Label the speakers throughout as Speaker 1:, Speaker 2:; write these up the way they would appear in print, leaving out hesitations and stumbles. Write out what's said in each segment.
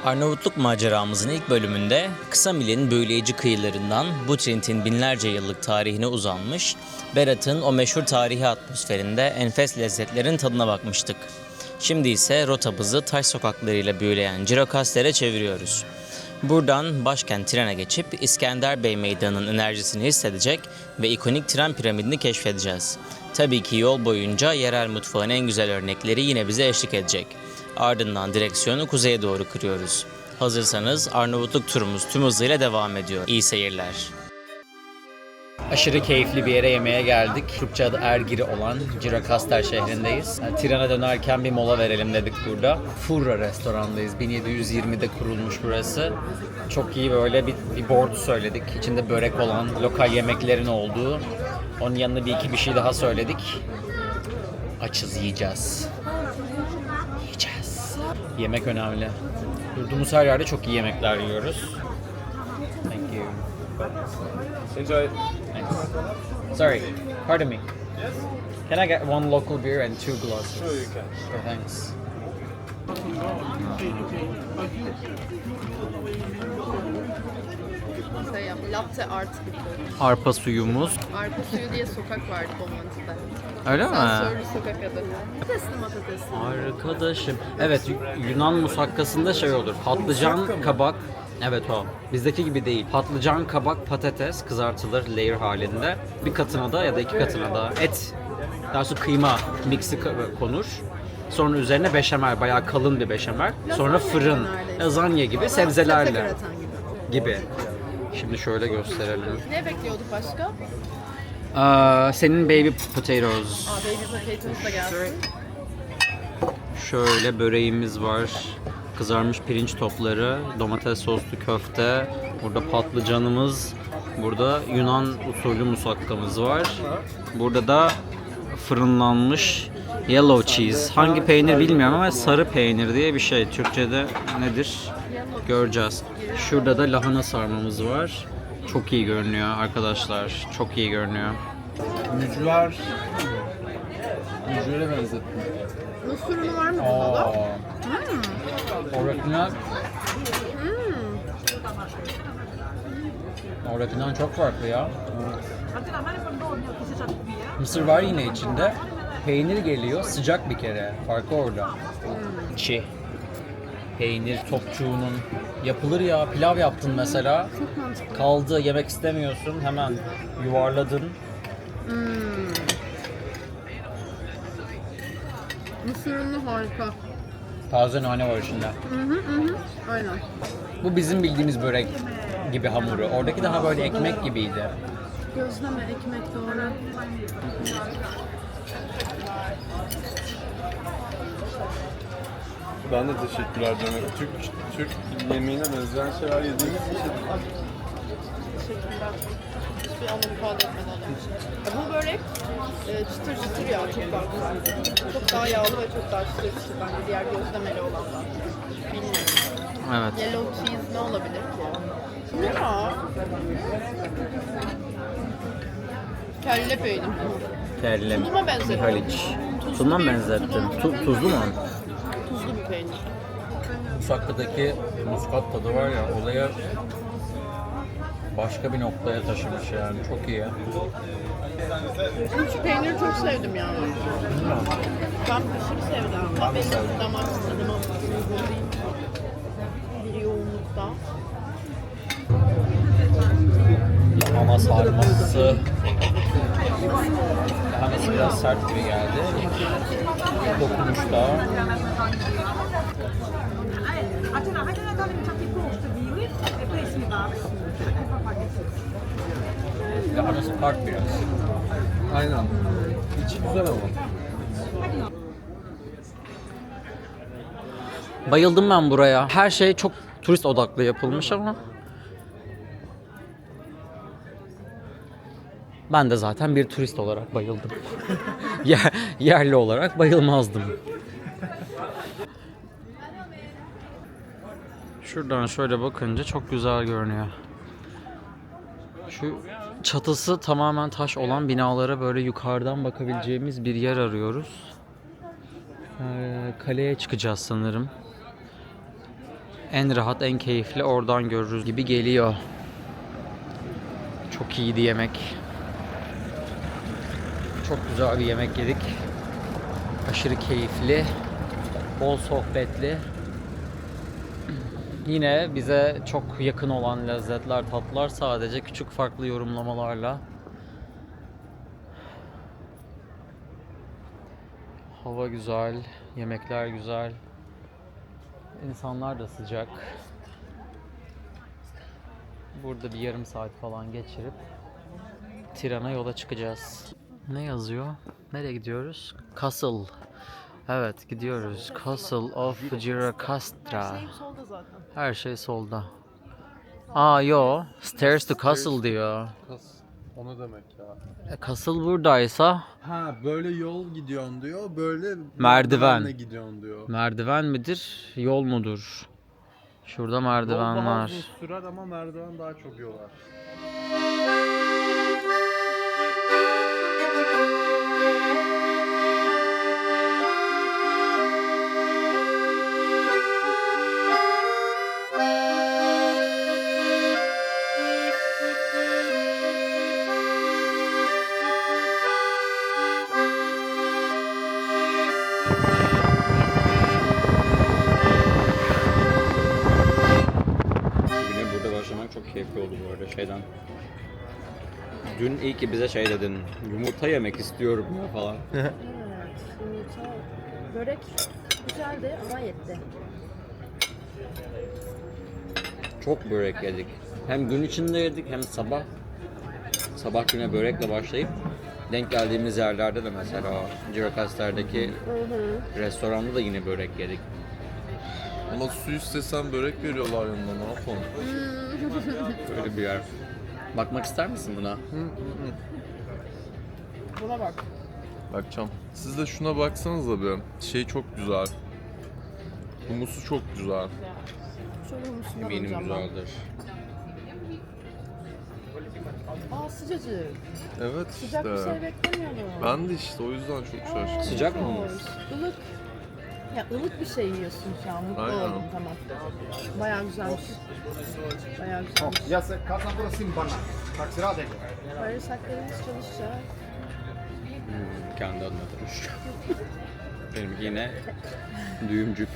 Speaker 1: Arnavutluk maceramızın ilk bölümünde Kısamil'in büyüleyici kıyılarından Butrint'in binlerce yıllık tarihine uzanmış, Berat'ın o meşhur tarihi atmosferinde enfes lezzetlerin tadına bakmıştık. Şimdi ise rotamızı taş sokaklarıyla büyüleyen Cirokaster'e çeviriyoruz. Buradan başkent trene geçip İskender Bey Meydanı'nın enerjisini hissedecek ve ikonik tren piramidini keşfedeceğiz. Tabii ki yol boyunca yerel mutfağın en güzel örnekleri yine bize eşlik edecek. Ardından direksiyonu kuzeye doğru kırıyoruz. Hazırsanız Arnavutluk turumuz tüm hızıyla devam ediyor. İyi seyirler. Aşırı keyifli bir yere yemeğe geldik. Türkçe adı Ergiri olan Cirokaster şehrindeyiz. Trene dönerken bir mola verelim dedik burada. Furra restorandayız. 1720'de kurulmuş burası. Çok iyi böyle bir board söyledik. İçinde börek olan lokal yemeklerin olduğu. Onun yanına bir şey daha söyledik. Açız, yiyeceğiz. Yemek önemli. Durduğumuz her yerde çok iyi yemekler yiyoruz. Thank you.
Speaker 2: Enjoy.
Speaker 1: Thanks. Sorry, pardon me. Yes? Can I get one local beer and 2 glasses?
Speaker 2: Sure you can.
Speaker 1: Sure, thanks.
Speaker 3: Latte art gibi.
Speaker 1: Arpa suyumuz.
Speaker 3: Arpa suyu diye sokak vardı Bomonti'de.
Speaker 1: Öyle mi?
Speaker 3: Sensörlü sokak adı. Patatesli.
Speaker 1: Arkadaşım. Evet, Yunan musakkasında şey olur. Patlıcan, kabak. Evet o. Bizdeki gibi değil. Patlıcan, kabak, patates kızartılır layer halinde. Bir katına da ya da 2 katına da et, daha doğrusu kıyma mixi konur. Sonra üzerine beşamel, bayağı kalın bir beşamel. Sonra fırın,
Speaker 3: neredeyse.
Speaker 1: lazanya gibi sebzelerle
Speaker 3: Gratin gibi.
Speaker 1: gibi. Şimdi şöyle gösterelim.
Speaker 3: Ne bekliyorduk başka?
Speaker 1: Senin baby potatoes.
Speaker 3: Baby potatoes da gelsin.
Speaker 1: Şöyle böreğimiz var. Kızarmış pirinç topları, domates soslu köfte, burada patlıcanımız, burada Yunan usulü musakkamız var. Burada da fırınlanmış yellow cheese. Hangi peynir bilmiyorum ama sarı peynir diye bir şey. Türkçe'de nedir? Göreceğiz. Şurada da lahana sarmamız var. Çok iyi görünüyor arkadaşlar. Çok iyi görünüyor.
Speaker 2: Mücvere benzettim.
Speaker 3: Mısır unu var mı bunda da?
Speaker 1: Oradakinden Oradakinden çok farklı ya. Mısır var yine içinde. Peynir geliyor, sıcak bir kere. Farkı orada. İçi. Peynir topçuğunun yapılır ya. Pilav yaptın mesela.
Speaker 3: Çok mantıklı.
Speaker 1: Kaldı, yemek istemiyorsun. Hemen yuvarladın.
Speaker 3: Mısır unu harika.
Speaker 1: Taze nane var içinde.
Speaker 3: Aynen.
Speaker 1: Bu bizim bildiğimiz börek gibi hamuru. Oradaki daha böyle ekmek gibiydi.
Speaker 3: Gözleme, ekmek doğru.
Speaker 2: Ben de teşekkürler canım. Türk yemeğine benzeyen şeyler yediğimiz için.
Speaker 3: Teşekkürler. Hiçbir anlam ifade etmeden önce. Bu börek çıtır çıtır ya, çok daha güzel. Çok daha yağlı ve çok daha çıtır çıtır bence diğer gözlemeli olandan. Bilmiyorum.
Speaker 1: Evet.
Speaker 3: Yellow cheese ne olabilir ki? Ne ya? Kelle peynir.
Speaker 1: Kelle.
Speaker 3: Tuluma benzettim.
Speaker 1: Mihaliç.
Speaker 3: Tuzlu
Speaker 1: Tuluma
Speaker 3: bir-
Speaker 1: benzettin.
Speaker 3: tulum.
Speaker 1: Tuzlu mu?
Speaker 3: Tuzlu bir peynir.
Speaker 1: Musakka'daki muskat tadı var ya, olaya başka bir noktaya taşımış yani. Çok iyi.
Speaker 3: Şu peyniri çok sevdim ya. Ben aşırı sevdim. Ama benim damak tadıma uygun değil. Bir yoğunlukta.
Speaker 1: Lahana sarması. Lahanası biraz sert gibi geldi. İlk dokunuşta. Lahanası farklı biraz.
Speaker 2: Aynen. İçi güzel ama.
Speaker 1: Bayıldım ben buraya. Her şey çok turist odaklı yapılmış ama ben de zaten bir turist olarak bayıldım. Yerli olarak bayılmazdım. Şuradan şöyle bakınca çok güzel görünüyor. Şu çatısı tamamen taş olan binalara böyle yukarıdan bakabileceğimiz bir yer arıyoruz. Kaleye çıkacağız sanırım. en rahat, en keyifli oradan görürüz gibi geliyor. Çok iyiydi yemek. Çok güzel bir yemek yedik. Aşırı keyifli, bol sohbetli. Yine bize çok yakın olan lezzetler, tatlar sadece küçük farklı yorumlamalarla. Hava güzel, yemekler güzel. İnsanlar da sıcak. Burada bir yarım saat falan geçirip Tiran'a yola çıkacağız. Ne yazıyor? Nereye gidiyoruz? Castle. Evet, gidiyoruz. Castle of Girocastra.
Speaker 3: Her şeyim solda zaten.
Speaker 1: Her şey solda. Aa yo, Stairs to Castle diyor.
Speaker 2: O ne demek ya?
Speaker 1: Castle buradaysa
Speaker 2: Ha böyle yol gidiyorsun diyor, böyle
Speaker 1: Merdiven.
Speaker 2: merdivenle gidiyorsun diyor.
Speaker 1: merdiven midir, yol mudur? Şurada merdiven
Speaker 2: Yol daha
Speaker 1: var.
Speaker 2: uzun sürer ama merdiven daha çok yorar.
Speaker 1: Güne burada başlamak çok keyifli oldu bu arada şeyden. Dün iyi ki bize şey dedin, yumurta yemek istiyorum ya falan.
Speaker 3: Evet, yumurta, börek güzeldi ama yetti.
Speaker 1: Çok börek yedik. Hem gün içinde yedik hem sabah. Sabah güne börekle başlayıp denk geldiğimiz yerlerde de mesela Girocastra'daki restoranda da yine börek yedik.
Speaker 2: Ama su istesen börek veriyorlar yanına, ne yapalım?
Speaker 1: Böyle bir yer. Bakmak ister misin buna?
Speaker 3: Buna bak.
Speaker 2: Bakacağım. Siz de şuna baksanıza bir. Şey çok güzel. Humusu çok güzel.
Speaker 3: Şöyle humusundan
Speaker 1: Eminim
Speaker 3: alacağım ben.
Speaker 1: güzeldir.
Speaker 3: Aa sıcacık.
Speaker 2: Evet
Speaker 3: Sıcak
Speaker 2: işte.
Speaker 3: bir şey beklemiyordum.
Speaker 2: Ben de işte o yüzden çok şaşırdım.
Speaker 1: Sıcak mı
Speaker 3: hoş.
Speaker 1: humus?
Speaker 3: Ilık. Ya ılık bir şey yiyorsun şu an. Mutlu
Speaker 2: Aynen.
Speaker 3: oldum, tamam. Bayağı güzelmiş. Bayağı güzelmiş.
Speaker 4: Ya se casa por Simbana. Taksirade.
Speaker 3: Bağırsaklarımız çalışacak.
Speaker 1: Kendi adına demiş. Benimki yine düğümcük.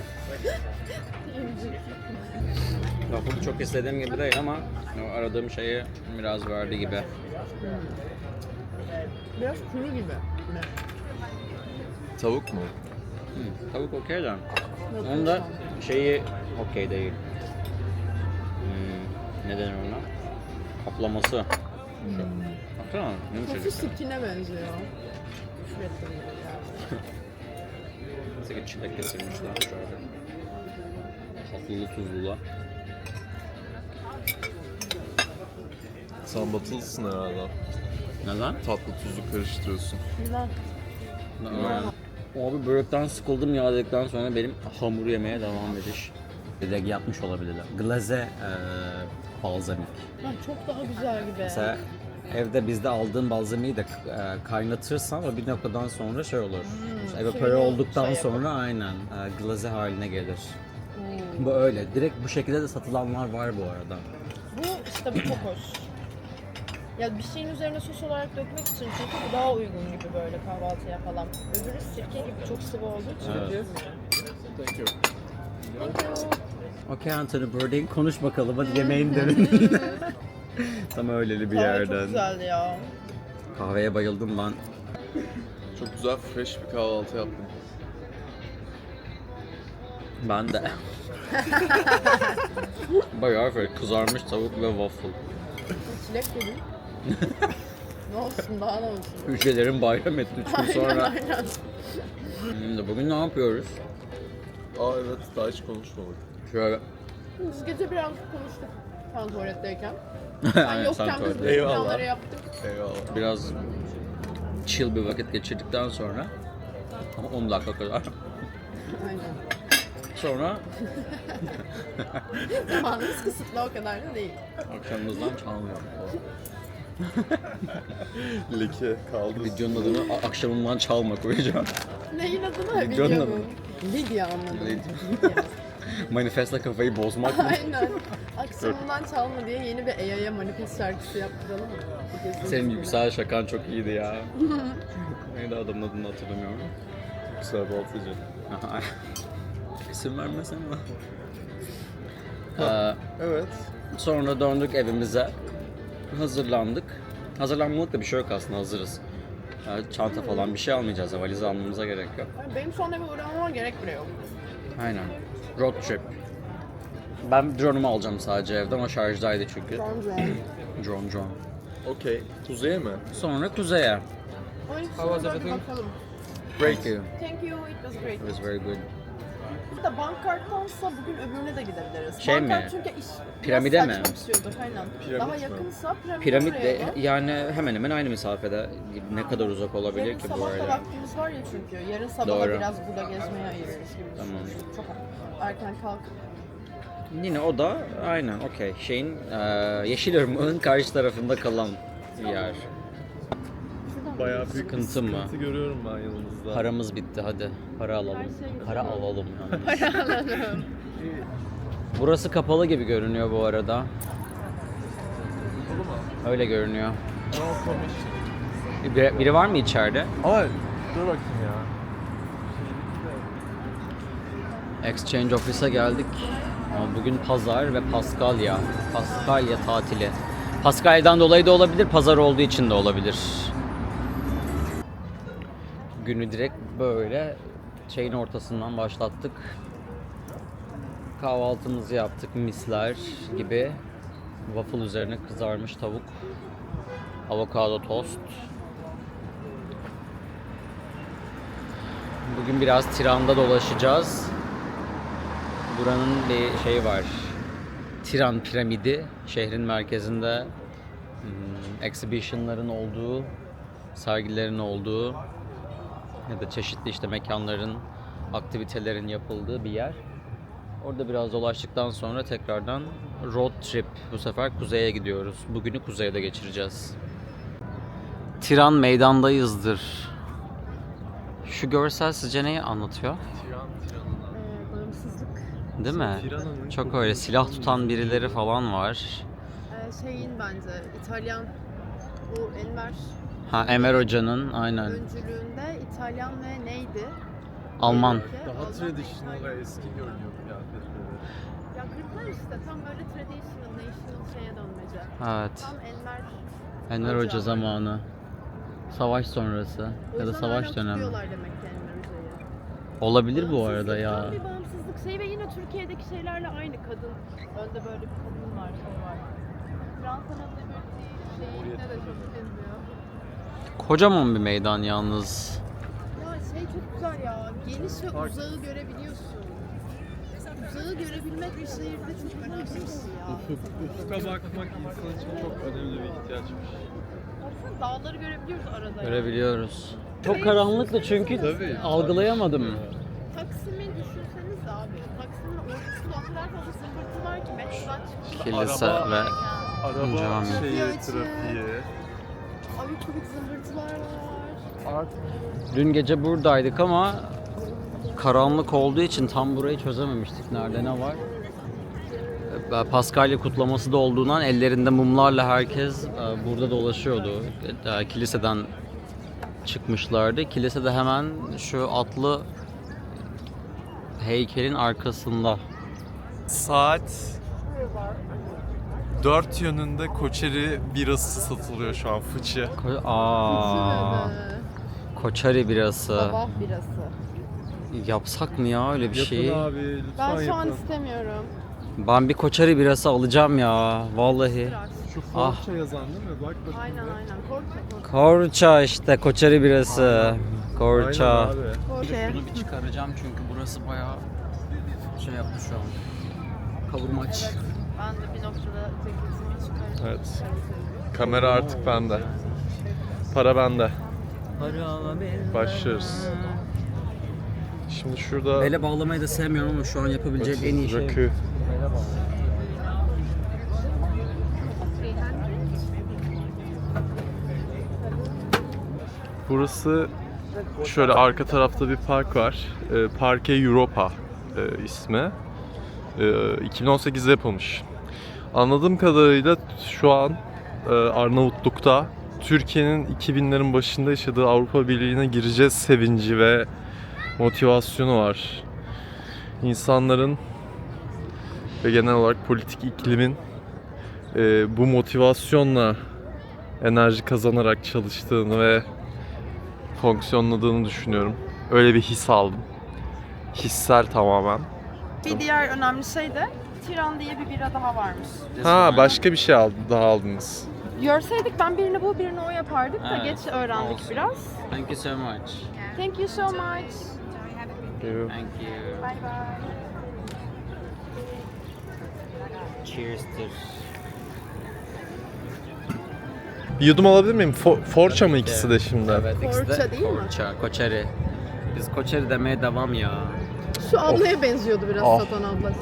Speaker 1: Waffle çok istediğim gibi değil ama o aradığım şeyi biraz verdi gibi.
Speaker 3: Biraz kuru gibi. Mi?
Speaker 2: Tavuk mu?
Speaker 1: Tavuk okey de.
Speaker 3: Yok,
Speaker 1: Onda
Speaker 3: yok.
Speaker 1: şeyi okey değil. Ne denir ona? Kaplaması. Şu. Baksana
Speaker 3: Hafif
Speaker 1: yumuşacık.
Speaker 3: sirkine benziyor. Küfür ettim yani.
Speaker 1: Mesela çilek getirmişler şöyle. Tatlılı tuzlula.
Speaker 2: Sen batılısın herhalde.
Speaker 1: Neden?
Speaker 2: Tatlı tuzlu karıştırıyorsun.
Speaker 3: Güzel.
Speaker 1: Abi börekten sıkıldım ya dedikten sonra benim hamur yemeye devam ediş. Bir de yapmış olabilirler. Glaze balzamik.
Speaker 3: Ha, çok daha güzel gibi.
Speaker 1: Mesela evde bizde aldığın balzamiği de kaynatırsan o bir noktadan sonra şey olur. Evapore
Speaker 3: suyunu
Speaker 1: olduktan
Speaker 3: şey
Speaker 1: sonra aynen glaze haline gelir. Bu öyle. Direkt bu şekilde de satılanlar var bu arada.
Speaker 3: Bu işte bu çok hoş. Ya bir şeyin üzerine sos olarak dökmek için çünkü bu daha uygun gibi böyle kahvaltıya falan. Öbürü sirke gibi çok sıvı olduğu için.
Speaker 1: Evet.
Speaker 2: Thank you.
Speaker 3: Thank you.
Speaker 1: Okey Anthony Bourdain konuş bakalım hadi yemeğin derin. Tam öyleli bir
Speaker 3: Kahve çok
Speaker 1: yerden.
Speaker 3: güzeldi ya.
Speaker 1: Kahveye bayıldım ben.
Speaker 2: Çok güzel fresh bir kahvaltı yaptım.
Speaker 1: Ben de. Bayağı böyle kızarmış tavuk ve waffle.
Speaker 3: Çilek dedim. Ne olsun daha ne olsun.
Speaker 1: Hücrelerin bayram etti 3 gün sonra.
Speaker 3: Aynen.
Speaker 1: Şimdi bugün ne yapıyoruz?
Speaker 2: Aa evet, daha hiç konuşmadık.
Speaker 1: Şöyle.
Speaker 3: Biz gece birazcık konuştuk sen tuvaletteyken. Sen
Speaker 1: Aynen,
Speaker 3: yokken biz
Speaker 1: tuvalette.
Speaker 3: bu
Speaker 2: Eyvallah.
Speaker 3: planları yaptık.
Speaker 2: Eyvallah.
Speaker 1: Biraz chill bir vakit geçirdikten sonra ama 10 dakika kadar.
Speaker 3: Aynen.
Speaker 1: Sonra
Speaker 3: Zamanımız kısıtlı o kadar da değil.
Speaker 1: akşamımızdan çalmıyorum.
Speaker 2: Leke kaldı.
Speaker 1: Videonun adını akşamımdan çalma koyacağım.
Speaker 3: Neyin adını?
Speaker 1: Videonun
Speaker 3: Videonun. Lidya anladım.
Speaker 1: Lidya.
Speaker 3: Lidya.
Speaker 5: Manifest'le kafayı bozmak mı?
Speaker 3: Aynen. Akşamından çalma diye yeni bir AI'ya manifest şarkısı yaptıralım mı? Bu gezi
Speaker 5: Senin
Speaker 3: üstüne.
Speaker 5: yüksel şakan çok iyiydi ya. Neydi adamın adını hatırlamıyorum.
Speaker 2: Güzel Baltıcı.
Speaker 5: Aha. İsim vermesene.
Speaker 2: Evet.
Speaker 5: Sonra döndük evimize. Hazırlandık. Hazırlanmalık da bir şey yok aslında, hazırız. Yani çanta falan bir şey almayacağız. Valizi almamıza gerek yok.
Speaker 3: Yani benim şu an eve uğramama gerek bile yok.
Speaker 5: Aynen. Road trip. Ben drone'umu alacağım sadece evde ama şarjdaydı çünkü. Drone.
Speaker 2: Okey. Kuzeye mi?
Speaker 5: Sonra kuzeye.
Speaker 3: Ay,
Speaker 5: was
Speaker 3: şuna
Speaker 5: everything?
Speaker 3: bakalım.
Speaker 5: Thank you.
Speaker 3: Thank you, it was great.
Speaker 5: It was very good.
Speaker 3: Burada bankkarttansa bugün öbürüne de gidebiliriz.
Speaker 5: Şey mi?
Speaker 3: Bankkart çünkü iş
Speaker 5: Piramide
Speaker 3: biraz
Speaker 5: mi?
Speaker 3: saçma bir şey olur, aynen.
Speaker 2: Piramit
Speaker 3: Daha
Speaker 2: mi?
Speaker 3: yakınsa
Speaker 5: Piramit de
Speaker 3: oraya.
Speaker 5: yani hemen hemen aynı mesafede. Ne kadar uzak olabilir
Speaker 3: Yarın
Speaker 5: ki bu
Speaker 3: sabah da
Speaker 5: arada?
Speaker 3: vaktimiz var ya çünkü. Yarın sabaha
Speaker 5: Doğru.
Speaker 3: biraz burada gezmeye ayırırız gibi
Speaker 5: Tamam.
Speaker 3: düşünüyorum. Çok erken kalk.
Speaker 5: Yine o da aynen okey. Şeyin Yeşilırmak'ın karşı tarafında kalan bir yer.
Speaker 2: Bayağı büyük bir
Speaker 5: Sıkıntı mı?
Speaker 2: sıkıntı görüyorum ben yanımızda.
Speaker 5: Paramız bitti, hadi para alalım.
Speaker 3: şey
Speaker 5: Para alalım yani. Burası kapalı gibi görünüyor bu arada.
Speaker 2: Kapalı mı?
Speaker 5: Öyle görünüyor.
Speaker 2: No commission.
Speaker 5: Biri var mı içeride?
Speaker 2: Ama dur bakayım ya.
Speaker 5: Exchange Office'a geldik. Ama bugün pazar ve Paskalya. Paskalya tatili. Paskalya'dan dolayı da olabilir, pazar olduğu için de olabilir. Günü direkt böyle şeyin ortasından başlattık. Kahvaltımızı yaptık, misler gibi. Waffle üzerine kızarmış tavuk. Avokado tost. Bugün biraz Tiran'da dolaşacağız. Buranın bir şeyi var. Tiran piramidi. Şehrin merkezinde exhibition'ların olduğu, sergilerin olduğu ya da çeşitli işte mekanların, aktivitelerin yapıldığı bir yer. Orada biraz dolaştıktan sonra tekrardan road trip. Bu sefer kuzeye gidiyoruz. Bugünü kuzeyde geçireceğiz. Tiran meydandayızdır. Şu görsel sizce neyi anlatıyor?
Speaker 3: Bağımsızlık.
Speaker 5: Değil mi?
Speaker 2: Tiran'ın
Speaker 5: Çok öyle silah tutan birileri falan var.
Speaker 3: Şeyin bence İtalyan bu Enver
Speaker 5: Ha, Enver Hoca'nın aynen.
Speaker 3: öncülüğünde İtalyan ve neydi?
Speaker 5: Alman.
Speaker 2: daha traditional ve eski görünüyor kıyafetleri.
Speaker 3: Ya Kırklar işte tam böyle traditional, national şeye dönmece.
Speaker 5: Evet.
Speaker 3: Tam Enver.
Speaker 5: Enver Hoca zamanı. Savaş sonrası
Speaker 3: O
Speaker 5: ya da
Speaker 3: yüzden
Speaker 5: savaş
Speaker 3: hala
Speaker 5: dönemi.
Speaker 3: tutuyorlar demek ki Enver Hoca'yı.
Speaker 5: Olabilir bu arada ya.
Speaker 3: Tam bir bağımsızlık şey ve yine Türkiye'deki şeylerle aynı kadın. Önde böyle bir kadın var, şey var. Fransa'nın şeyinde de çok benziyor.
Speaker 5: Kocaman bir meydan yalnız.
Speaker 3: Ya şey çok güzel ya. Geniş ve uzağı görebiliyorsun. Uzağı görebilmek bir şehirde çok önemli bir şey ya.
Speaker 2: Ufka bakmak insan için çok önemli bir ihtiyaçmış.
Speaker 3: Baksana dağları görebiliyoruz arada.
Speaker 5: Görebiliyoruz. Çok karanlıktı çünkü
Speaker 2: Tabii.
Speaker 5: algılayamadım.
Speaker 3: Taksim'i düşünseniz de abi. Taksim'in ortasında o kadar fazla zımbırtı var ki metrodan çıktığında.
Speaker 5: Kilise
Speaker 2: Araba-
Speaker 5: ve
Speaker 2: Araba
Speaker 5: Cami.
Speaker 2: şeyi,
Speaker 3: Trafiği.
Speaker 2: trafiği.
Speaker 3: Abuk kubik zımbırtılar var.
Speaker 5: dün gece buradaydık ama karanlık olduğu için tam burayı çözememiştik. Nerede ne var? Paskalya kutlaması da olduğundan ellerinde mumlarla herkes burada dolaşıyordu. Kiliseden çıkmışlardı. Kilise de hemen şu atlı heykelin arkasında.
Speaker 2: Saat 4 yönünde Koçeri birası satılıyor şu an, fıçı.
Speaker 5: Aa, Koçari birası.
Speaker 3: Sabah birası.
Speaker 5: Yapsak mı ya öyle bir şeyi?
Speaker 2: Yapın abi, lütfen
Speaker 3: Ben şu an
Speaker 2: yapın.
Speaker 3: istemiyorum.
Speaker 5: Ben bir Koçari birası alacağım ya. Vallahi.
Speaker 2: Şu
Speaker 5: Ah.
Speaker 2: Força yazan değil mi? Bak bakayım.
Speaker 3: Aynen aynen. Korkma.
Speaker 5: Korça işte Koçari birası. Korça.
Speaker 2: Aynen abi.
Speaker 3: Korkma.
Speaker 5: Bunu bir çıkaracağım çünkü burası bayağı şey yaptı şu an. Kavurmaç.
Speaker 3: Ben de bir noktada ceketimi çıkaracağım.
Speaker 2: Evet. Kamera artık bende. Para bende. Başlıyoruz. Şimdi şurada
Speaker 5: Bele bağlamayı da sevmiyorum ama şu an yapabileceğim en iyi şey.
Speaker 2: rakı. Burası şöyle arka tarafta bir park var. Parque Europa ismi. 2018'de yapılmış. Anladığım kadarıyla şu an Arnavutluk'ta Türkiye'nin 2000'lerin başında yaşadığı Avrupa Birliği'ne gireceğiz sevinci ve motivasyonu var. İnsanların ve genel olarak politik iklimin bu motivasyonla enerji kazanarak çalıştığını ve fonksiyonladığını düşünüyorum. Öyle bir his aldım. Hissel tamamen.
Speaker 3: Bir diğer önemli şey de Tiran diye bir bira daha varmış.
Speaker 2: Ha, başka bir şey daha aldınız.
Speaker 3: Görseydik ben birini bu birini o yapardık da
Speaker 5: Evet,
Speaker 3: geç öğrendik
Speaker 5: olsun.
Speaker 3: biraz.
Speaker 5: Thank you so much.
Speaker 3: Thank you so much.
Speaker 5: Thank you.
Speaker 3: Bye bye.
Speaker 5: Cheers'tir.
Speaker 2: Bir yudum alabilir miyim? Força mı ikisi de şimdi?
Speaker 5: Evet, ikisi de
Speaker 3: Força değil mi?
Speaker 5: Força, Koçeri. Biz Koçeri demeye devam ya.
Speaker 3: Şu ablaya benziyordu biraz
Speaker 2: Ah.
Speaker 3: satan ablası.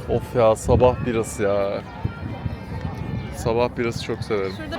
Speaker 2: Of ya, sabah birası ya. Sabah birası çok severim.
Speaker 3: Şurada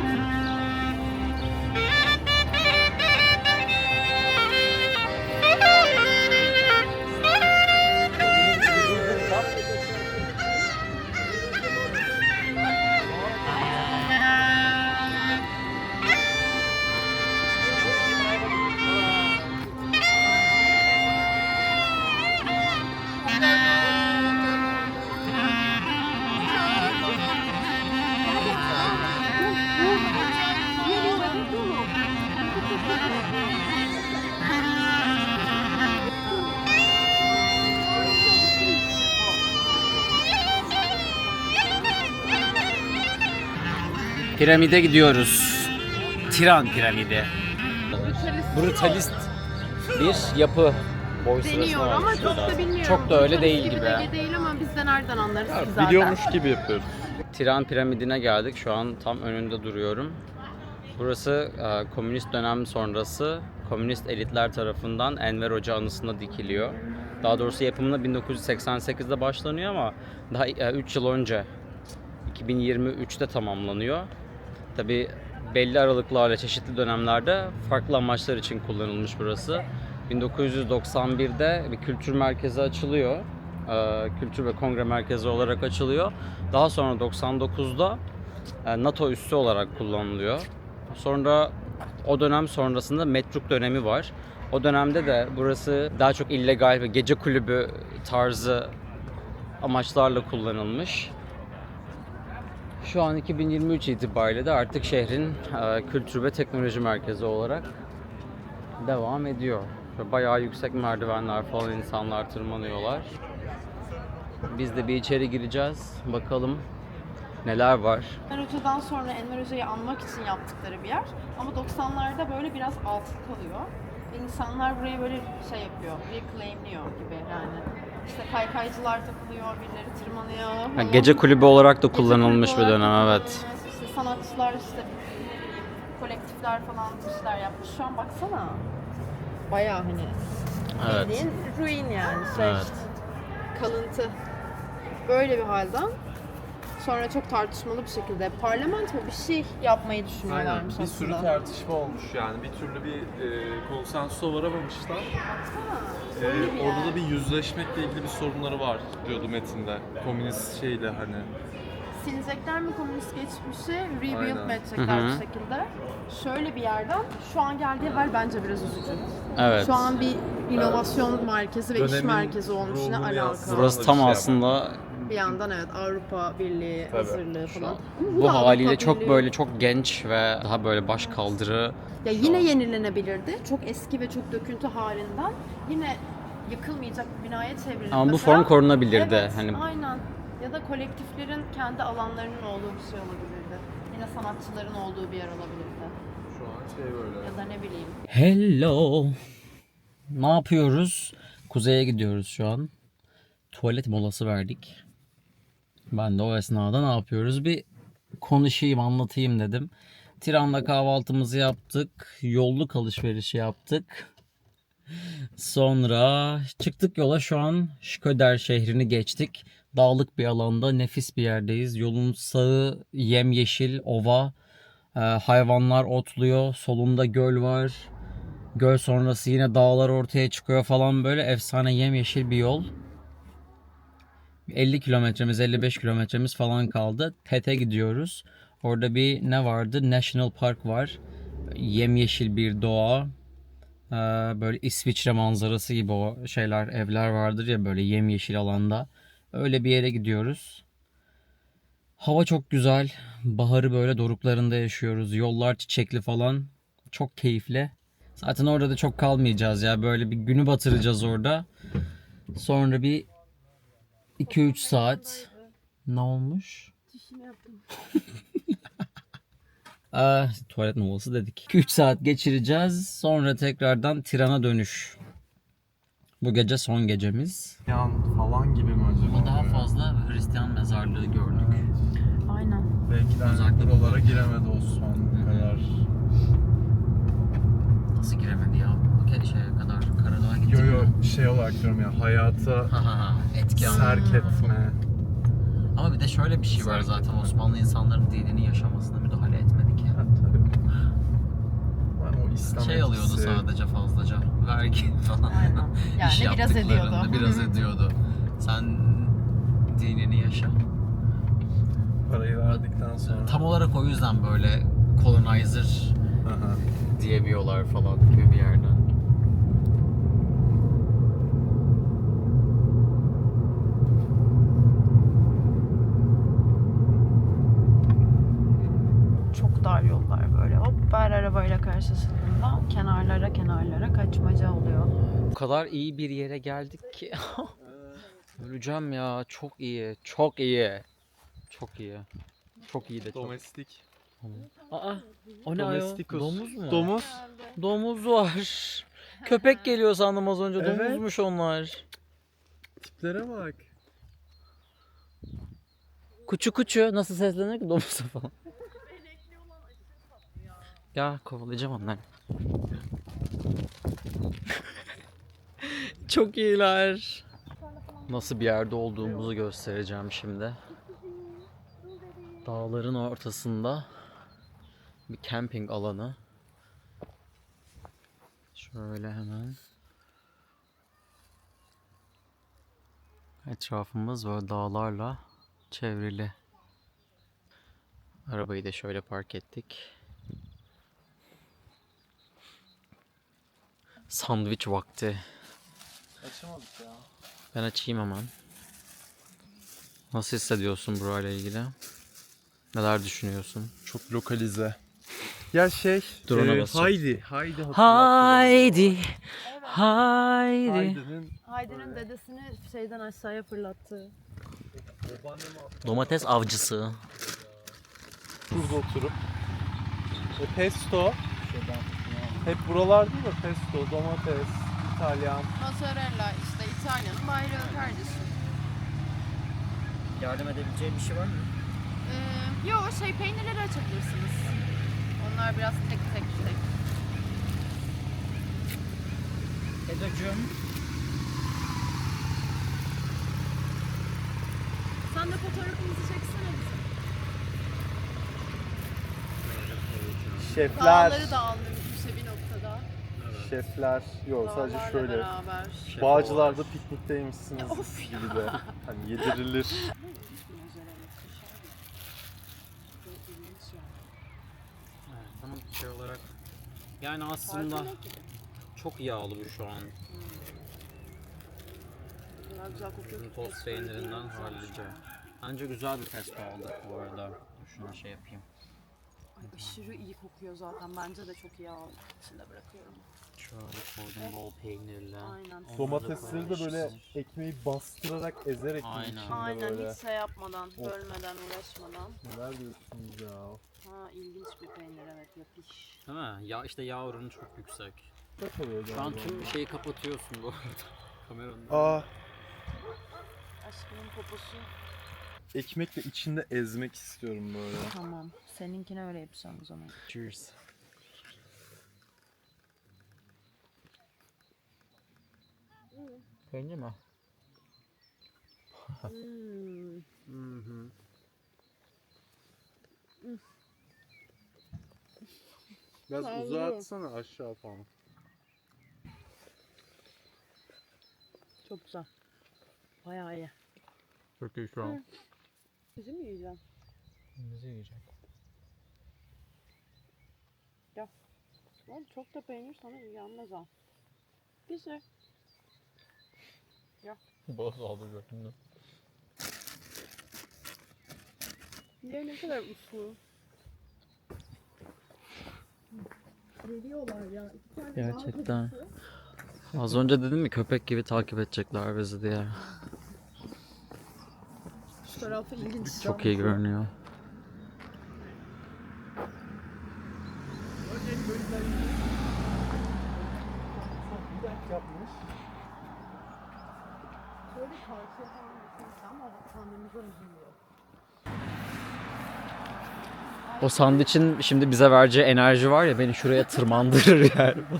Speaker 5: Piramide gidiyoruz. Tiran piramidi. Brutalist bir yapı. Boy sırası
Speaker 3: deniyor
Speaker 5: var
Speaker 3: ama
Speaker 5: şurada.
Speaker 3: çok da bilmiyorum.
Speaker 5: Çok da öyle değil
Speaker 3: Gibi
Speaker 5: gibi.
Speaker 3: de değil ama biz de nereden anlarız ki zaten.
Speaker 2: Biliyormuş gibi yapıyoruz.
Speaker 5: Tiran piramidine geldik. Şu an tam önünde duruyorum. Burası komünist dönem sonrası komünist elitler tarafından Enver Hoca anısına dikiliyor. Daha doğrusu yapımına 1988'de başlanıyor ama daha 3 yıl önce 2023'te tamamlanıyor. Tabi belli aralıklarla çeşitli dönemlerde farklı amaçlar için kullanılmış burası. 1991'de bir kültür merkezi açılıyor. Kültür ve kongre merkezi olarak açılıyor. Daha sonra 99'da NATO üssü olarak kullanılıyor. Sonra o dönem sonrasında Metruk dönemi var. O dönemde de burası daha çok illegal ve gece kulübü tarzı amaçlarla kullanılmış. Şu an 2023 itibariyle de artık şehrin kültür ve teknoloji merkezi olarak devam ediyor. Ve bayağı yüksek merdivenler falan insanlar tırmanıyorlar. Biz de bir içeri gireceğiz. Bakalım neler var.
Speaker 3: Enver Hoca'dan sonra Enver Hoca'yı anmak için yaptıkları bir yer. Ama 90'larda böyle biraz altı kalıyor. Ve insanlar burayı böyle şey yapıyor, reclaimliyor gibi yani. İşte kaykaycılar takılıyor, birileri tırmanıyor. falan.
Speaker 5: Gece kulübü olarak da
Speaker 3: Gece
Speaker 5: kullanılmış
Speaker 3: kulübü
Speaker 5: bir
Speaker 3: olarak
Speaker 5: dönem,
Speaker 3: da
Speaker 5: evet.
Speaker 3: kullanılmış. İşte sanatçılar işte kolektifler falan bir şeyler yapmış. Şu an baksana. Bayağı hani
Speaker 5: Evet.
Speaker 3: bildiğin ruin yani şey.
Speaker 5: Evet.
Speaker 3: Kalıntı. Böyle bir halden sonra çok tartışmalı bir şekilde parlamento bir şey yapmayı
Speaker 2: Aynen.
Speaker 3: düşünüyorlarmış
Speaker 2: Bir sürü
Speaker 3: aslında.
Speaker 2: tartışma olmuş yani. Bir türlü bir konsensusa varamamışlar.
Speaker 3: Öyle bir
Speaker 2: Orada
Speaker 3: yer.
Speaker 2: da bir yüzleşmekle ilgili bir sorunları var diyordu metinde. Komünist şeyle hani.
Speaker 3: Silecekler mi komünist geçmişi, rebuild
Speaker 2: Aynen.
Speaker 3: mi edecekler
Speaker 5: Hı hı.
Speaker 3: bir şekilde. Şöyle bir yerden şu an geldiği hal bence biraz üzücü.
Speaker 5: Evet.
Speaker 3: Şu an bir inovasyon merkezi ve iş
Speaker 2: Dönemin
Speaker 3: merkezi olmuş. Ne
Speaker 2: ruhunu
Speaker 3: alaka?
Speaker 2: yansıtan
Speaker 5: Burası
Speaker 2: bir
Speaker 5: tam
Speaker 2: şey ama.
Speaker 5: aslında
Speaker 3: Bir yandan evet Avrupa Birliği
Speaker 2: Tabii.
Speaker 3: hazırlığı falan. Ama
Speaker 5: bu
Speaker 3: da Avrupa
Speaker 5: haliyle çok
Speaker 3: Birliği-
Speaker 5: böyle çok genç ve daha böyle baş kaldırı.
Speaker 3: Ya yine yenilenebilirdi. Çok eski ve çok döküntü halinden yine yıkılmayacak bir binaya çevrilir.
Speaker 5: Ama bu
Speaker 3: Mesela-
Speaker 5: form korunabilirdi.
Speaker 3: Evet,
Speaker 5: Hani
Speaker 3: aynen. Ya da kolektiflerin kendi alanlarının olduğu bir şey olabilirdi. Yine sanatçıların olduğu bir yer olabilirdi.
Speaker 2: Şu an şey böyle.
Speaker 3: Ya da ne bileyim.
Speaker 5: hello. Ne yapıyoruz? Kuzeye gidiyoruz şu an. Tuvalet molası verdik. Ben de o esnada ne yapıyoruz? Bir konuşayım, anlatayım dedim. Tiran'da kahvaltımızı yaptık. Yolluk alışverişi yaptık. Sonra çıktık yola, şu an Şköder şehrini geçtik. Dağlık bir alanda, nefis bir yerdeyiz. Yolun sağı yemyeşil, ova. Hayvanlar otluyor. Solunda göl var. Göl sonrası yine dağlar ortaya çıkıyor falan, böyle efsane yemyeşil bir yol. 50 kilometremiz, 55 kilometremiz falan kaldı. Tete gidiyoruz. Orada bir ne vardı? National Park var. Yemyeşil bir doğa. Böyle İsviçre manzarası gibi o şeyler, evler vardır ya böyle yemyeşil alanda. Öyle bir yere gidiyoruz. Hava çok güzel. Baharı böyle doruklarında yaşıyoruz. Yollar çiçekli falan. Çok keyifli. Zaten orada da çok kalmayacağız ya. Böyle bir günü batıracağız orada. Sonra bir 2-3 saat. Ne olmuş? Tuvalet molası dedik. 2-3 saat geçireceğiz. Sonra tekrardan Tiran'a dönüş. Bu gece son gecemiz.
Speaker 2: Yan falan gibi mi acaba?
Speaker 5: Ama daha fazla Hristiyan mezarlığı gördük.
Speaker 3: Aynen.
Speaker 2: Belki de
Speaker 5: Özellikle
Speaker 2: buralara giremedi Osmanlı kadar.
Speaker 5: Nasıl giremedi ya? Bu şeye kadar Karadağ'a gittik.
Speaker 2: Şey olarak diyorum ya, hayata
Speaker 5: Etki
Speaker 2: serk etme.
Speaker 5: Ama bir de şöyle bir şey var zaten, Osmanlı insanların dinini yaşamasına müdahale etmedik ya.
Speaker 2: Yani o İslam
Speaker 5: Şey alıyordu
Speaker 2: etkisi.
Speaker 5: sadece fazlaca. Vergi falan.
Speaker 3: Aynen. Yani
Speaker 5: İş
Speaker 3: biraz
Speaker 5: yaptıklarında
Speaker 3: ediyordu.
Speaker 5: biraz ediyordu. Sen dinini yaşa.
Speaker 2: Parayı verdikten sonra.
Speaker 5: Tam olarak o yüzden böyle colonizer
Speaker 2: Aha.
Speaker 5: diyemiyorlar falan gibi bir yerden.
Speaker 3: Çok dar yollar böyle. Hop her arabayla karşılaşıldığında kenarlara kaçmaca oluyor.
Speaker 5: O kadar iyi bir yere geldik ki. Öleceğim ya. Çok iyi. Çok iyi. Çok iyi. Çok iyi de çok.
Speaker 2: Domestik.
Speaker 5: Aa, o ne ayol?
Speaker 2: Domesticus.
Speaker 5: Domuz mu?
Speaker 2: Domuz.
Speaker 5: Domuz var. Köpek geliyor sandım az önce.
Speaker 2: Evet.
Speaker 5: Domuzmuş onlar.
Speaker 2: Tiplere bak.
Speaker 5: Kuçu kuçu. Nasıl seslenir ki domuza falan? Ya kovalayacağım onları. Çok iyiler. Nasıl bir yerde olduğumuzu göstereceğim şimdi. Dağların ortasında bir camping alanı. Şöyle hemen. Etrafımız böyle dağlarla çevrili. Arabayı da şöyle park ettik. Sandviç vakti.
Speaker 2: Açamadık ya.
Speaker 5: Ben açayım hemen. Nasıl hissediyorsun burayla ilgili? Neler düşünüyorsun?
Speaker 2: Çok lokalize. Ya şey.
Speaker 5: Drone'a basacağım.
Speaker 2: Haydi. Haydi hatırlattı.
Speaker 5: Haydi. Haydi.
Speaker 2: Haydi'nin
Speaker 3: Haydi'nin dedesini şeyden aşağıya fırlattı.
Speaker 5: Domates avcısı.
Speaker 2: şurada oturup pesto. Hep buralar değil mi? Pesto, domates, İtalyan.
Speaker 3: Mozzarella işte İtalya'nın bayrağı kardeşim.
Speaker 5: Yardım edebileceğim bir şey var mı?
Speaker 3: Yok peynirleri açabilirsiniz. Onlar biraz tek.
Speaker 5: Edacığım.
Speaker 3: Sen de fotoğrafımızı çeksene bize.
Speaker 2: Şefler.
Speaker 3: Dağları da almışmışa bir noktada.
Speaker 2: Şefler. Yok sadece
Speaker 3: Dağlarla
Speaker 2: şöyle.
Speaker 3: beraber.
Speaker 2: Bağcılar'da piknikteymişsiniz
Speaker 3: Of ya.
Speaker 2: gibi de. Hani yedirilir.
Speaker 5: Tamam şey olarak. Yani aslında çok yağlı bu şu an.
Speaker 3: Bunlar güzel kokuyor.
Speaker 5: Bizim tost peynirinden hallice. Bence güzel bir pesto aldık bu arada. Şuna şey yapayım.
Speaker 3: Ay, aşırı iyi kokuyor zaten. Bence de çok iyi aldım. İçinde bırakıyorum.
Speaker 5: Şöyle koydum bol peynirli.
Speaker 3: Aynen.
Speaker 2: Domatesleri de böyle ekmeği bastırarak ezerek
Speaker 5: Aynen.
Speaker 2: içinde
Speaker 3: Aynen
Speaker 2: böyle.
Speaker 3: hiç yapmadan, bölmeden, uğraşmadan.
Speaker 2: Neler diyorsunuz ya?
Speaker 3: Ha ilginç bir peynir evet yapış.
Speaker 5: Değil mi? Ya işte yağ oranı çok yüksek.
Speaker 2: Kaç oluyor
Speaker 5: Şu an
Speaker 2: galiba?
Speaker 5: tüm şeyi kapatıyorsun bu arada. Kameranın.
Speaker 2: Aa,
Speaker 3: Aşkımın poposu.
Speaker 2: ekmekle içinde ezmek istiyorum böyle.
Speaker 3: Tamam. Seninkine öyle yapacağım o zaman.
Speaker 2: Cheers.
Speaker 5: Peynir mi?
Speaker 2: Biraz uzatsana aşağı falan.
Speaker 3: Çok güzel. Bayağı iyi.
Speaker 2: Çok iyi şu an.
Speaker 3: Bizi mi yiyeceksin?
Speaker 5: Bizi yiyecek.
Speaker 3: Oğlum çok da peynir sana iyi gelmez ha. Bizi.
Speaker 5: Boz aldı götünden.
Speaker 3: Ya ne kadar uslu. Geliyorlar ya. İki tane
Speaker 5: Gerçekten. Az önce dedim mi köpek gibi takip edecekler bizi diye.
Speaker 3: Şu tarafı ilginç.
Speaker 5: Çok iyi görünüyor.
Speaker 4: Yapmış.
Speaker 3: Şöyle karşıya falan gitmesi ama kendimize üzülüyor.
Speaker 5: O sandviçin şimdi bize vereceği enerji var ya beni şuraya tırmandırır yani.
Speaker 3: O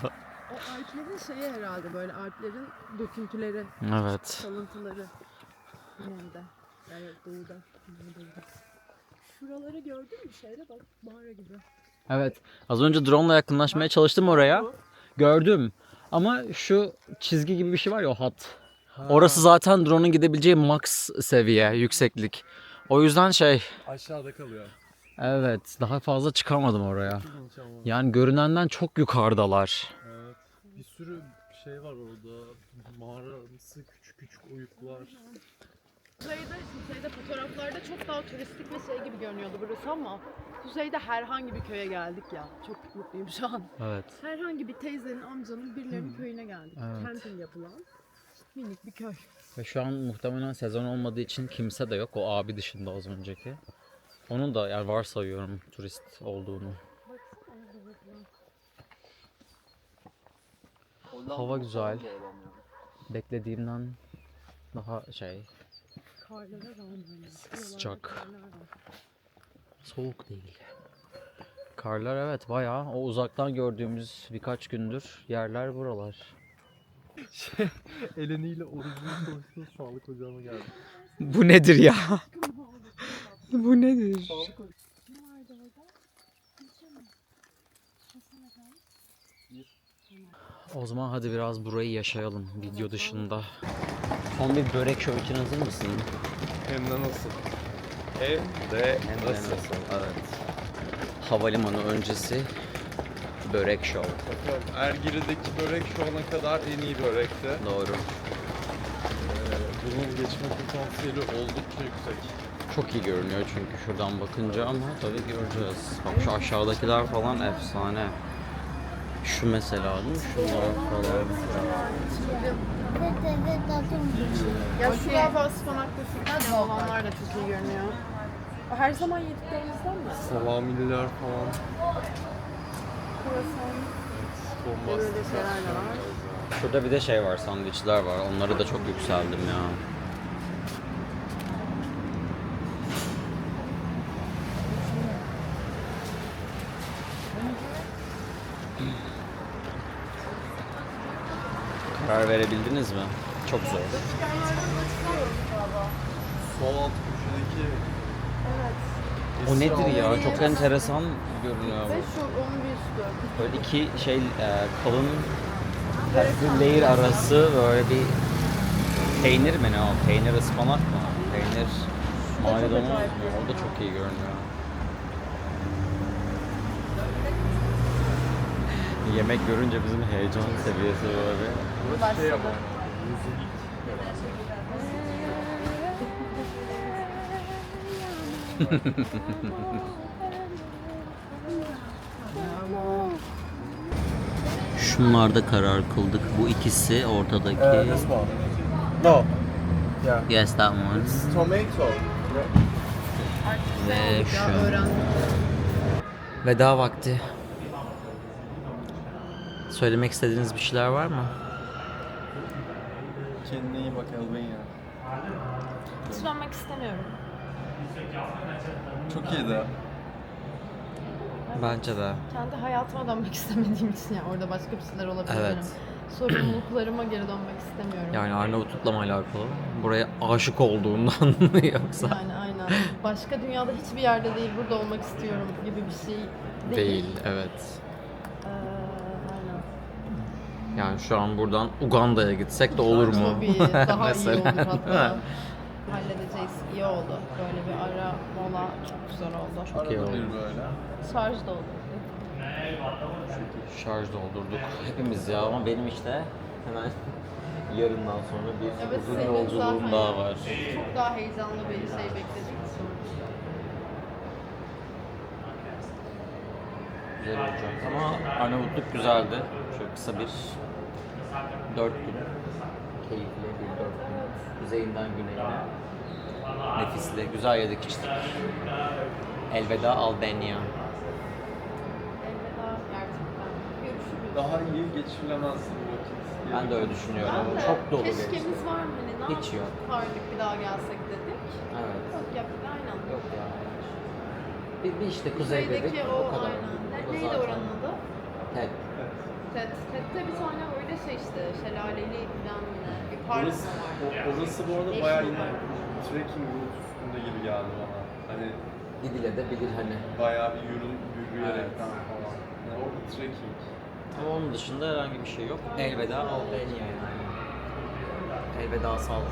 Speaker 3: Alplerin şeyi herhalde böyle Alplerin döküntüleri,
Speaker 5: Evet.
Speaker 3: kalıntıları. Güneyde. Yani doğuda. Güneydoğuda. Şuraları gördün mü şeyde bak mağara gibi.
Speaker 5: Evet. Az önce drone ile yakınlaşmaya çalıştım oraya. Gördüm. Ama şu çizgi gibi bir şey var ya o hat. Orası zaten drone'un gidebileceği max seviye, yükseklik. O yüzden
Speaker 2: Aşağıda kalıyor.
Speaker 5: evet daha fazla çıkamadım oraya.
Speaker 2: İlginç ama.
Speaker 5: Yani görünenden çok yukarıdalar.
Speaker 2: Evet. Bir sürü şey var orada. Mağaramsı küçük küçük oyuklar.
Speaker 3: Kuzeyde fotoğraflarda çok daha turistik ve şey gibi görünüyordu burası ama kuzeyde herhangi bir köye geldik ya. Çok mutluyum şu an.
Speaker 5: Evet.
Speaker 3: Herhangi bir teyzenin, amcanın, birilerinin köyüne geldik.
Speaker 5: Evet.
Speaker 3: Camping yapılan minik bir köy.
Speaker 5: Ve şu an muhtemelen sezon olmadığı için kimse de yok. O abi dışında az önceki. Onun da yani varsayıyorum turist olduğunu. Hava güzel. Beklediğimden daha
Speaker 3: Karlara rağmen.
Speaker 5: Sıcak. Soğuk değil. Karlar evet bayağı o uzaktan gördüğümüz birkaç gündür yerler buralar.
Speaker 2: Eleniyle orucunu konuştuğu sağlık ocağına geldi.
Speaker 5: Bu nedir ya? Bu nedir? O zaman hadi biraz burayı yaşayalım video dışında. Son bir börek şov için hazır mısın?
Speaker 2: Hem de nasıl? Hem de nasıl?
Speaker 5: Evet. Havalimanı öncesi börek şov.
Speaker 2: Bakalım Ergiri'deki börek şu ana kadar en iyi börekti.
Speaker 5: Doğru.
Speaker 2: Bunun geçme potansiyeli oldukça yüksek.
Speaker 5: Çok iyi görünüyor çünkü şuradan bakınca ama tabii göreceğiz. Bak şu aşağıdakiler falan efsane. Şu mesela değil mi? Şunlar falan.
Speaker 3: Ya şu lava ıspanaklı sütlaç olanlar da çok iyi görünüyor. O her zaman yediklerimizden mi?
Speaker 2: Salamililer falan.
Speaker 3: Kruvasan.
Speaker 2: Bombastik.
Speaker 3: Böyle şeyler de var.
Speaker 5: Şurada bir de şey var, sandviçler var. Onları da çok yükseldim ya. Karar verebildiniz mi? Çok zor.
Speaker 2: Sol alt köşedeki
Speaker 5: O nedir ya? Çok enteresan görünüyor
Speaker 3: Ve
Speaker 5: bu.
Speaker 3: şu onun bir üstü.
Speaker 5: Böyle iki kalın bir layer arası böyle bir peynir mi ne o? Peynir ıspanak mı? Peynir maydanoz mu? O da çok iyi görünüyor. Yemek görünce bizim heyecan seviyesi böyle.
Speaker 3: Başladı.
Speaker 5: Şunlarda karar kıldık. Bu ikisi ortadaki.
Speaker 2: This one. No. Yeah.
Speaker 5: Yes, that one.
Speaker 2: It's tomato.
Speaker 5: Ve
Speaker 3: Ya
Speaker 5: şu.
Speaker 3: öğrendim.
Speaker 5: Veda vakti. Söylemek istediğiniz bir şeyler var mı?
Speaker 2: Kendine iyi bak Albania.
Speaker 3: Hiç dönmek istemiyorum.
Speaker 2: Çok iyiydi.
Speaker 5: Bence de.
Speaker 3: Kendi hayatıma dönmek istemediğim için ya orada başka bir şeyler olabilir
Speaker 5: Evet.
Speaker 3: benim. Sorumluluklarıma geri dönmek istemiyorum.
Speaker 5: Yani Arnavutluk'la mı alakalı? Buraya aşık olduğundan mı yoksa?
Speaker 3: Yani aynen. Başka dünyada hiçbir yerde değil, burada olmak istiyorum gibi bir şey değil.
Speaker 5: Değil, evet.
Speaker 3: Aynen.
Speaker 5: Yani şu an buradan Uganda'ya gitsek de olur mu?
Speaker 3: Tabii, daha iyi olur
Speaker 5: Mesela.
Speaker 3: hatta. Halledeceğiz Neyse iyi oldu. Böyle bir ara mola çok güzel oldu.
Speaker 5: Çok iyi
Speaker 2: Arada
Speaker 5: oldu.
Speaker 2: bir böyle.
Speaker 3: Şarj da oldu.
Speaker 5: Şarj doldurduk hepimiz ya ama benim işte hemen yarından sonra bir
Speaker 3: Evet,
Speaker 5: uzun
Speaker 3: senin
Speaker 5: yolculuğum
Speaker 3: zaten
Speaker 5: daha var.
Speaker 3: Çok daha heyecanlı bir şey bekledik.
Speaker 5: Güzel olacak ama Arnavutluk güzeldi. Şöyle kısa bir 4 gün. Keyifli bir 4 gün. Kuzeyinden güneyine. Nefisli, güzel yedik içtik. Elveda Albania.
Speaker 3: Elveda gerçekten. Görüşürüz.
Speaker 2: Daha iyi geçirilemez bir vakit.
Speaker 5: Ben de öyle düşünüyorum.
Speaker 3: Ben de
Speaker 5: Çok dolu
Speaker 3: keşkemiz
Speaker 5: geçti.
Speaker 3: var mı? Hani ne
Speaker 5: Hiç yok.
Speaker 3: yapardık bir daha gelsek dedik.
Speaker 5: Evet.
Speaker 3: Yok yaptık aynen.
Speaker 5: Yok ya. Bir işte kuzey dedik.
Speaker 3: Kuzeydeki o
Speaker 5: kadar.
Speaker 3: aynen.
Speaker 5: O da
Speaker 3: Neydi
Speaker 5: zaten-
Speaker 3: oranın adı?
Speaker 5: Ted.
Speaker 3: TED'de bir tane öyle şey işte. Şelaleli falan yine. Bir park
Speaker 2: Orası,
Speaker 3: var.
Speaker 2: orası bu arada
Speaker 3: Değişik
Speaker 2: bayağı
Speaker 3: bir
Speaker 2: yine
Speaker 3: park.
Speaker 2: trekking route üstünde gibi geldi bana. Hani
Speaker 5: Gidile de bilir hani.
Speaker 2: bayağı bir yürüyerekten falan. Yani orada trekking.
Speaker 5: Ama onun dışında herhangi bir şey yok. Elveda Albania yani. Elveda sağlık.